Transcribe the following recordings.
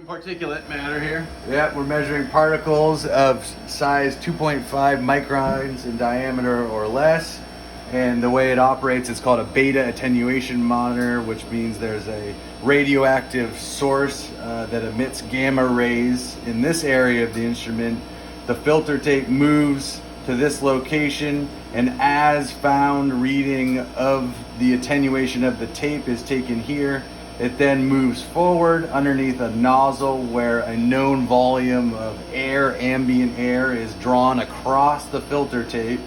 Particulate matter here. Yeah, we're measuring particles of size 2.5 microns in diameter or less. And the way it operates, it's called a beta attenuation monitor, which means there's a radioactive source that emits gamma rays in this area of the instrument. The filter tape moves to this location, and as found reading of the attenuation of the tape is taken here. It then moves forward underneath a nozzle where a known volume of air, ambient air, is drawn across the filter tape.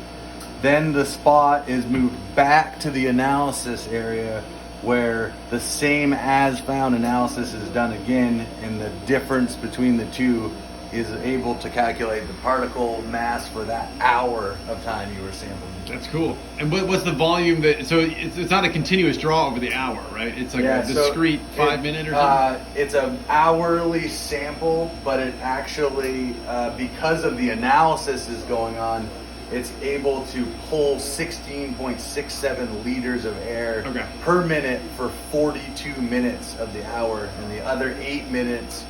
Then the spot is moved back to the analysis area where the same as found analysis is done again, and the difference between the two is able to calculate the particle mass for that hour of time you were sampling. That's cool. And what's the volume that, so it's not a continuous draw over the hour, right? It's like a discrete 5 minute or something? It's an hourly sample, but it actually, because of the analysis is going on, it's able to pull 16.67 liters of air per minute for 42 minutes of the hour, and the other 8 minutes,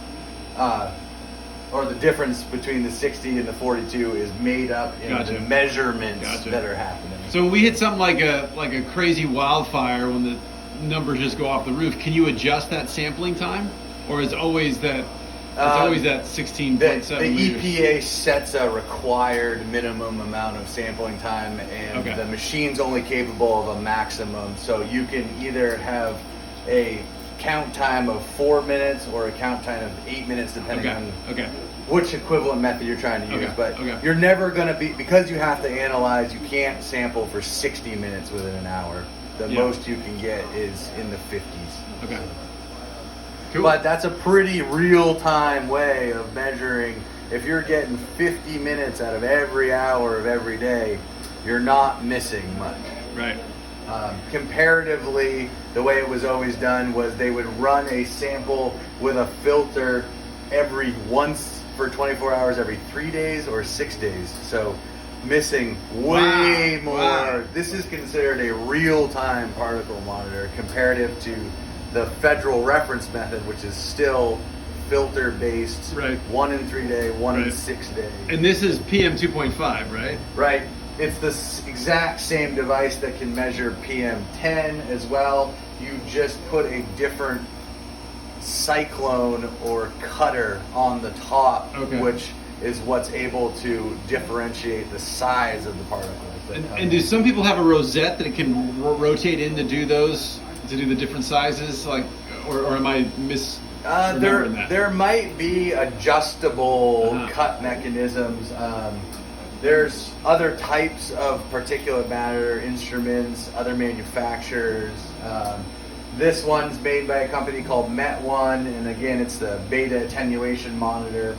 or the difference between the 60 and the 42 is made up in the measurements that are happening. So when we hit something like a crazy wildfire, when the numbers just go off the roof, can you adjust that sampling time, or is always that? It's always that 16.7 liters. The EPA sets a required minimum amount of sampling time, and the machine's only capable of a maximum. So you can either have a count time of 4 minutes or a count time of 8 minutes, depending on which equivalent method you're trying to use. But you're never going to be, because you have to analyze, you can't sample for 60 minutes within an hour. The most you can get is in the 50s. Okay. Cool. But that's a pretty real-time way of measuring. If you're getting 50 minutes out of every hour of every day, you're not missing much. Right. Comparatively, the way it was always done was they would run a sample with a filter once for 24 hours every 3 days or 6 days. So missing way more. Wow. This is considered a real-time particle monitor comparative to the federal reference method, which is still filter based, 1 in 3 day, 1 in 6 day. And this is PM2.5, right? Right. It's the exact same device that can measure PM10 as well. You just put a different cyclone or cutter on the top, which is what's able to differentiate the size of the particles. And do some people have a rosette that it can rotate in to do those, to do the different sizes, like, or am I misremembering that? There might be adjustable cut mechanisms. There's other types of particulate matter instruments, other manufacturers. This one's made by a company called Met1, and again, it's the beta attenuation monitor.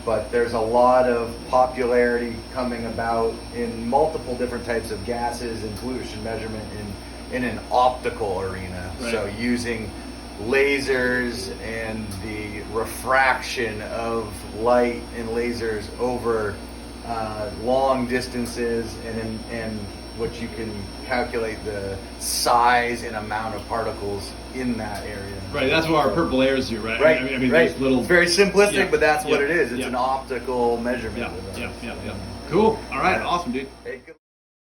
But there's a lot of popularity coming about in multiple different types of gases and pollution measurement in an optical arena. So using lasers and the refraction of light and lasers over long distances, and which you can calculate the size and amount of particles in that area. Right, that's what our purple layers do, right? Right, I mean right. Little, it's very simplistic, but that's what it is. It's an optical measurement. Cool. All right, awesome, dude. Hey, good.